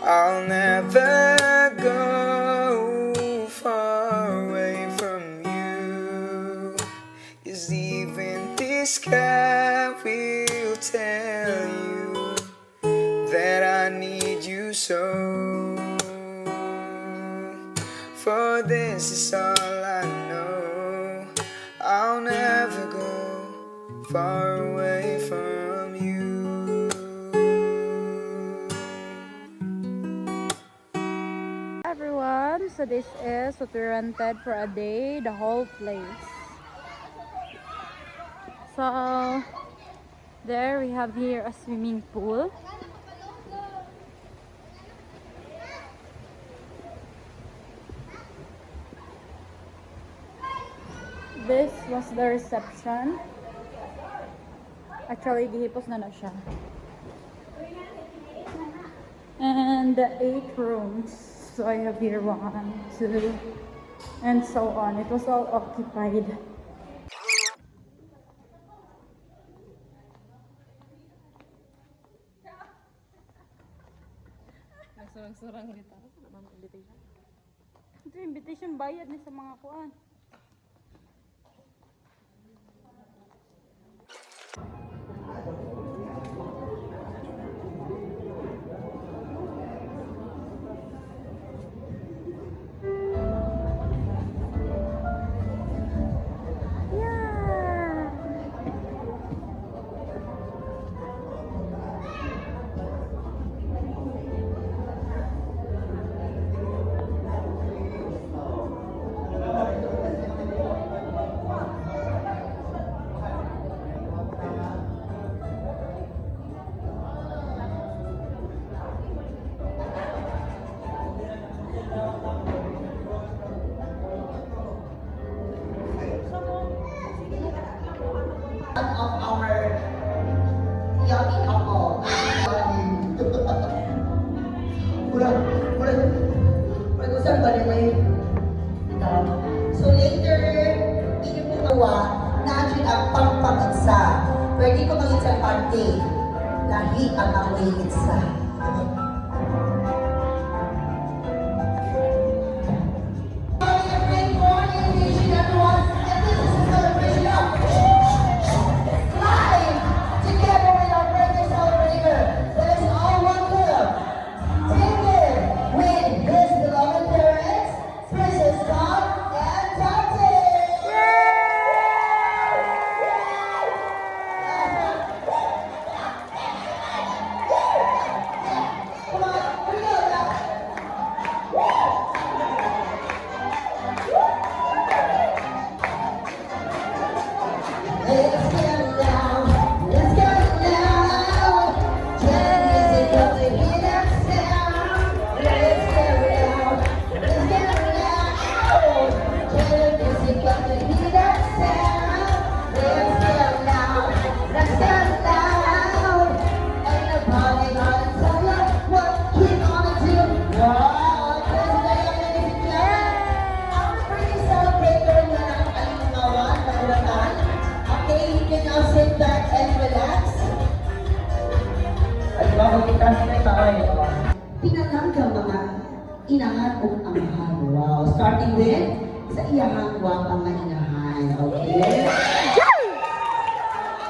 I'll never go far away from you, 'cause even this sky will tell you that I need you so. For this is all I know, I'll never go far away from you. Everyone, so this is what we rented for a day, the whole place. So there we have here a swimming pool. This was the reception. Actually, gihipos na siya. And the 8 rooms. So I have here 1, 2, and so on. It was all occupied. Nagsurang-surang dito. Ito yung invitation bayad ni sa mga kuan. Of our young couple. Mag-usap ba rin so later, hindi po gawa na ang pagpangitsa. Pwede ko mangitsa parte. Lahi ang amoy itsa. Pinanganggang mga inahan o amahan. Wow. Starting with sa iyahang wapang mga inahan. Okay?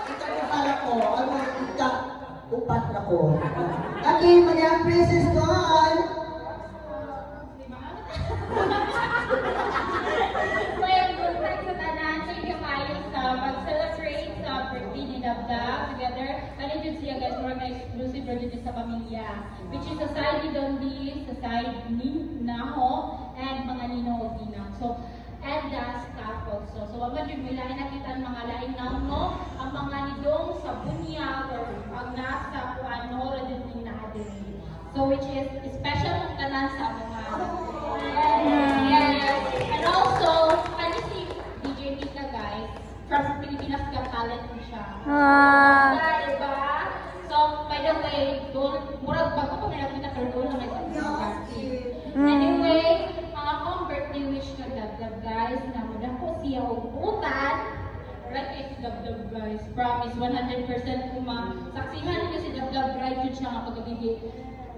Ika-upala ko. Ang mga ika-upat na ko. Okay, mga princess doon. Together, kanito siya guys, more na exclusive produce sa pamilya, which is sa side ni Dondi, sa side ni Naho, and mga Nino Odina. So, and the staff also. So, ang mga may lain nakita ang mga lain no, ang mga nidong sa bunyag or ang nasa kuano, radin din na adiri. So, which is special ng tanan sa mga yes. And also, ano si DJ Mika guys, from Pilipinas Got Talent mo siya. Diba? So, by the way, murag bago pa may nakita pero doon lang may anyway, mga akong birthday wish na dagdag guys, na muna ko siya uputan right kay si Dabdab guys. Promise, 100% kuma. Saksihan niyo si Dabdab right yun siya nga pagkagigi.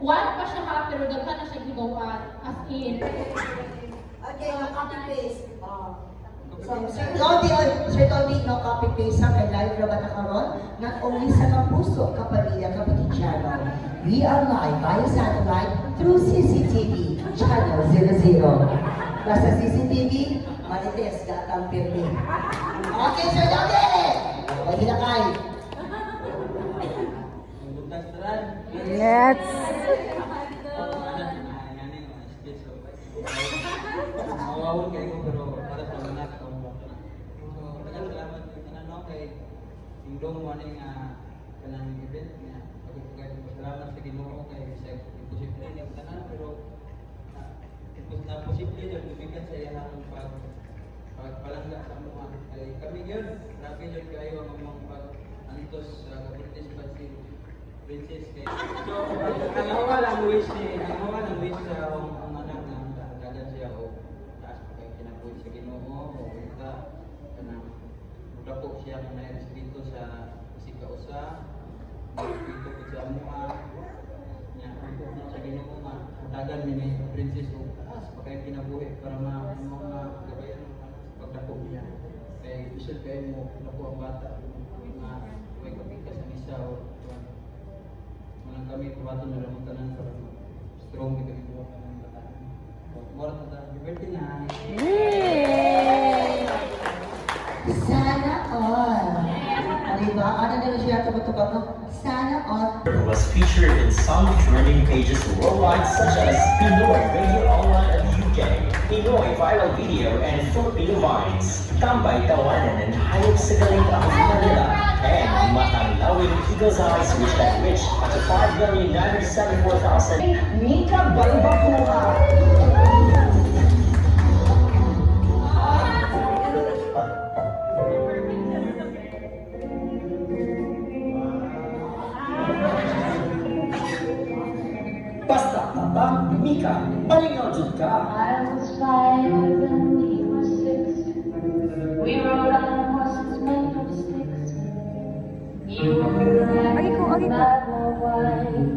One pa siya ha, pero daghan na siya gigawat. As in. Okay, no copy paste. So, Sir Tony, no copy paste sa kay live ra ba na karon? Not only sa Kapuso, Kapamilya, Kapatidyano. We are live via satellite through CCTV channel 00. Basta CCTV, Marites, Gatang Pirmi. Okay, Sir Tony! Pwede na kayo. Yes. Mawawon kayo pero para sa mga nakakawala. So, daghang salamat ano kay Indong morning kanang event nga pagkakay salamat sa Ginoo kay sa imposible ni tanan pero na posible jud bibigyan sa iya ang pagpalangga sa mga kay kami gyud grabe jud kayo ang mga antos sa kapitlis pa si Princess kay so ang lang wish sa ang anak nga dagan siya o taas kay kinabuhi sa Ginoo o ita kanang dako siya na dito sa usa dito ko sa amuha nya ko sa Ginoo nga dagan ni Princess o taas kay kinabuhi para mga gabayan pagdako niya kay isip kay mo dako ang bata nga may kapikas sa misa o manang kami pabaton na lang tanan para strong kita ito ang bata more na liberty na Yay! Sana all. Diba? Ano na siya tumutugag no? Sana all. Was featured in some trending pages worldwide such as Pinoy Radio Online of the UK, Pinoy Viral Video, and Filipino Vines. Tambay Tawanan and Hayop sa Galita of Manila, and Matang Lawing Eagle's Eyes which had reached up to 5,974,000. Mika Balbacuha. Basta Tata, Mika, palingaw jud ka. I was 5 and he was 6. We rode on horses made of sticks. He would ride black or white.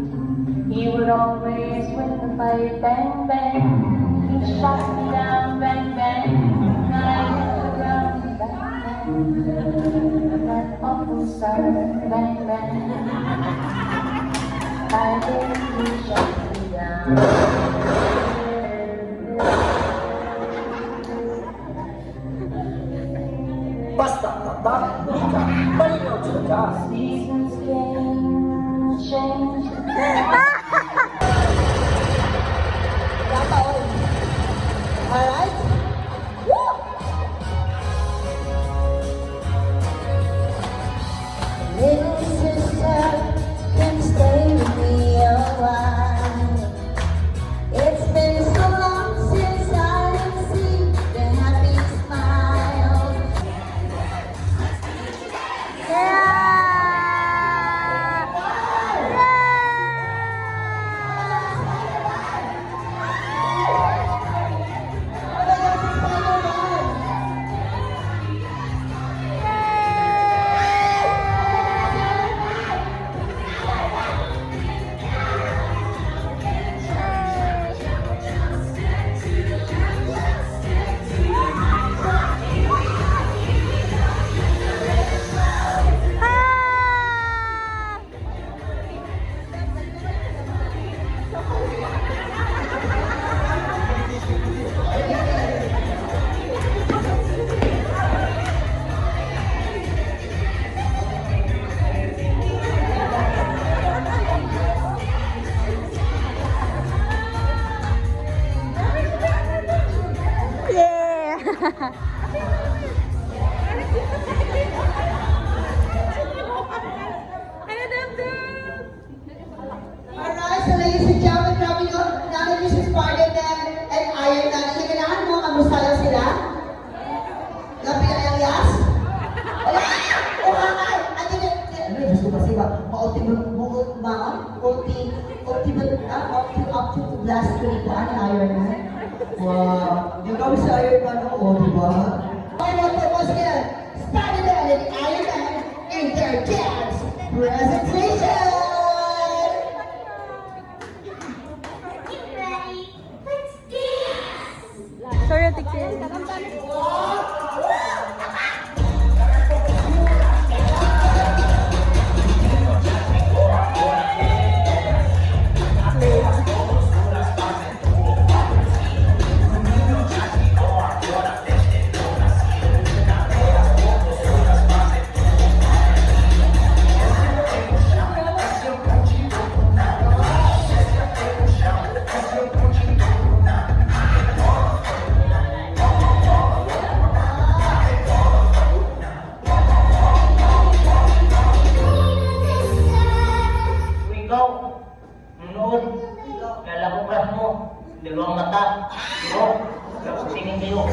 He would always win the fight. Bang bang, he shot me down. Bang bang, I hit the ground. Bang bang, that awful sound. Bang bang, I think he shot me down. Basta Tata, Mika, palingaw jud ka. Seasons can change. Alright? Woo! Little sister can stay with me a while. It's been so long since I've seen the happy smile. Alright, so ladies and gentlemen, grabe nyo, namin yung si Spider-Man and Iron Man. Naganahan mo, kamusta lang sila? Gabi na yung yas? Wala! O kakay! Ano yun? Ano yun? Gusto kasi ba? Ultimate blast ko rin pa ni Iron Man. Wow! Yung kami sa Iron Man, o, diba? Okay, what the boss yan? Spider-Man sharing their dance presentation. Sorry, Ate Kay. Ikaw, noon, kala ko crush mo, dalawang mata, no? Dapat tingin kayo.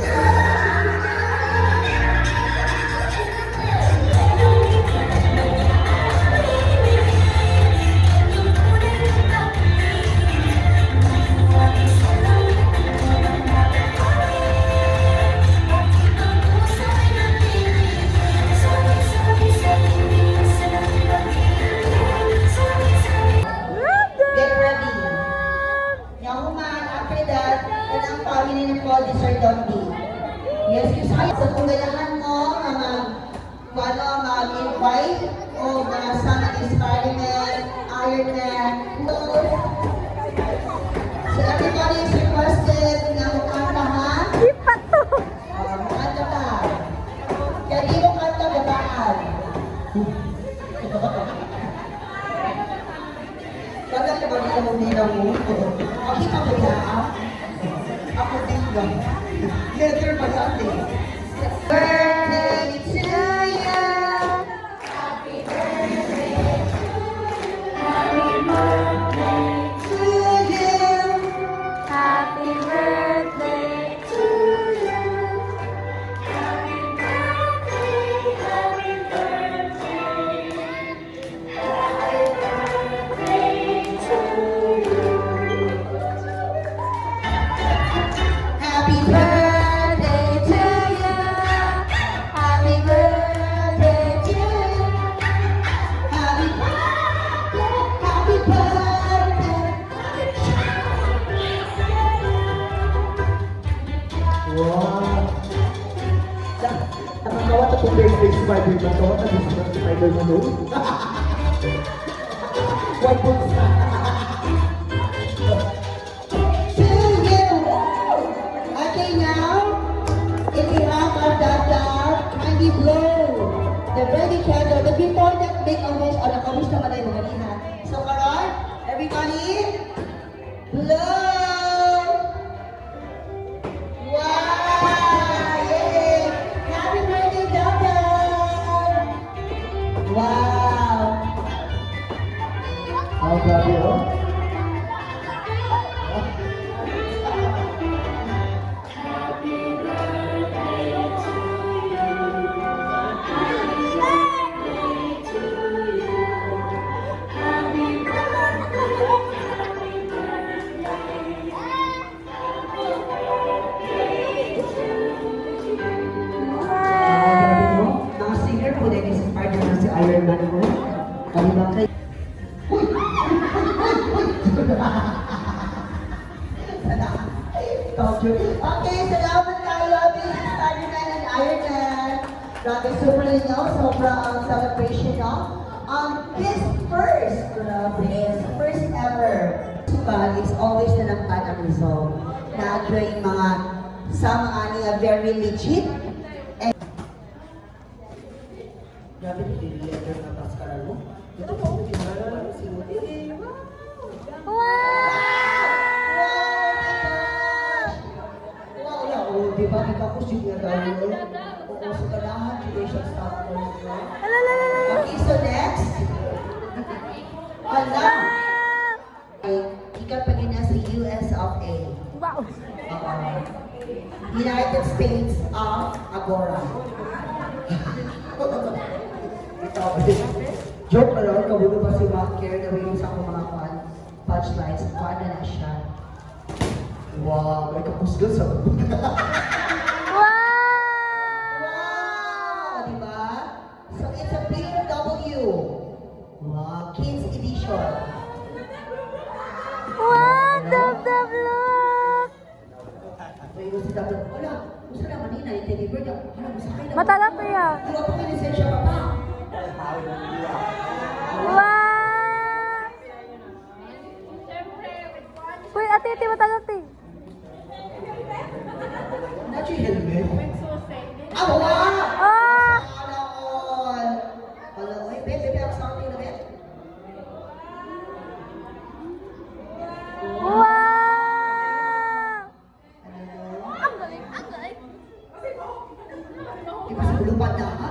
Get ready. Now, human, after that, yan ang family ni Cody Sir Dombey. Yes, yung sa kung ganahan mo, mag-invite o sa experiment, Iron Man, so everybody is requested na mukanta ha? Mukanta ka. Kaya di mo kanta babaan. Bakit ka ba nila mo nila mo? Okay ka ba yan? Ako din lang. Letter ba sa atin? Birthday to you. Happy birthday to you. Happy birthday to you. Happy birthday, happy birthday. Happy birthday to you. Happy birthday to you. Happy birthday to you. Happy birthday. Wow! Nakakawa na kung birthday Spider-Man. Nakakawa na kung Spider-Man doon. White boots na. To you. Okay, now, if you have a dada, kindly blow the ready candle. But before that, make a wish. O, naka-wish naman tayo mga kanina. So, karon, everybody, blow! Wow! Yay! Happy birthday, Dada! Wow! Oh, grabe, oh. Mga singer po dahil sa partner na si Iron Man mo. Kami ba kayo? Okay, salamat tayo. This is Spider-Man and Iron Man. Grabe, super ninyo. Sobrang celebration, no? This first ever festival is always na ng ang result. Na yung mga sama niya very legit. And grabe, nililender na paskaral mo. Ito po, wow, yeah, oh, di ba? Ikaw ko siya gawin mo. Oo, sa kalahan, hindi siya stop mo. Okay, so next. Hala. Ikaw pa rin sa US of A. Wow. United States of Agora. Ito, joke na lang, kabulo ba si Matt Care na rin sa akong mga punchlines. Paano na siya? Wow, may kapusga sa Wow! Diba? So it's a big double neighbor niya, alam mo sa akin. Matalak kuya. Di ba po may lisensya pa pa? Wow! Uy, ate, ate, matalak ti. Not yung helmet. Ah, wow! Ah! Sana all. Hello, hey, babe, I'm sorry na, babe. Wow! Di ba sa bulupan na ka?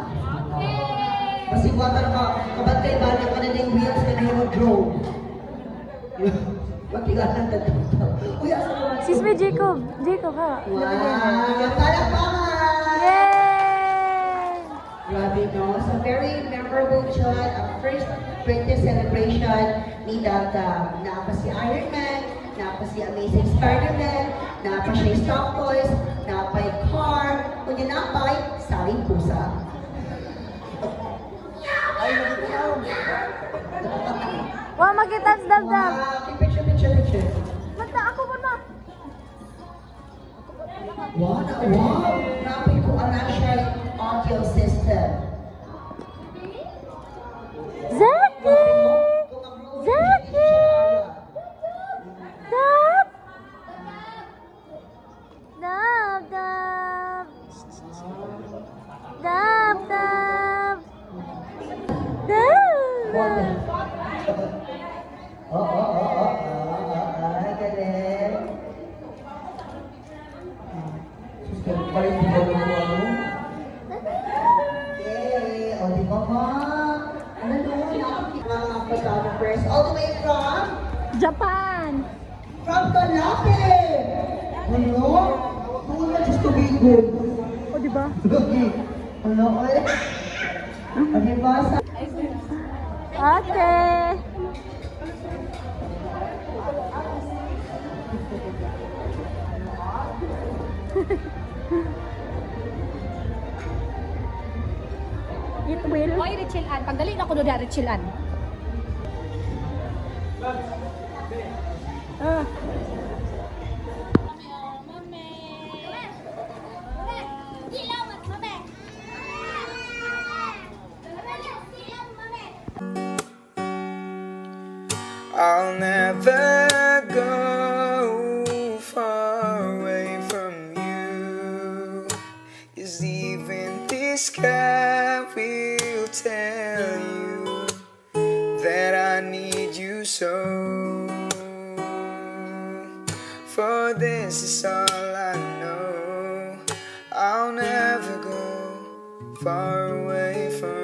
Pasiwatan ka, kabantay ba na ka na yung wheels ka na yung drone? Magtigalan ka dito. Uy, asa naman? Sis may Jacob. Jacob ha. Wow! Palakpakan! Yay! Grabe, no? So, very memorable siya. Ang first birthday celebration ni Dada. Napa si Iron Man, napa si Amazing Spider-Man, napa siya yung Stop Toys, napa yung car, kunya napay, saring pusa. Ay, nagkakaw! Wow, magkita sa damdam. Wow! Picture. Basta ako mo na. Wow! Napay ko ang siya audio system. Zaki! Zaki! Dab! Dab, dab! Dab, dab! Dab! Galing. Suster, balik mo ba mo ano? Yay! O, di ba ma? Ano doon? Nakakita mga photographers all the way from? Japan! From Tanape! Ano? Doon na just to be good. O, diba? Ano? O, di ba? Okay! It will. Oy, Richilan. Pagdali na ko doon, Richilan. Ah. I'll never go far away from you, 'cause even this sky will tell you that I need you so. For this is all I know, I'll never go far away from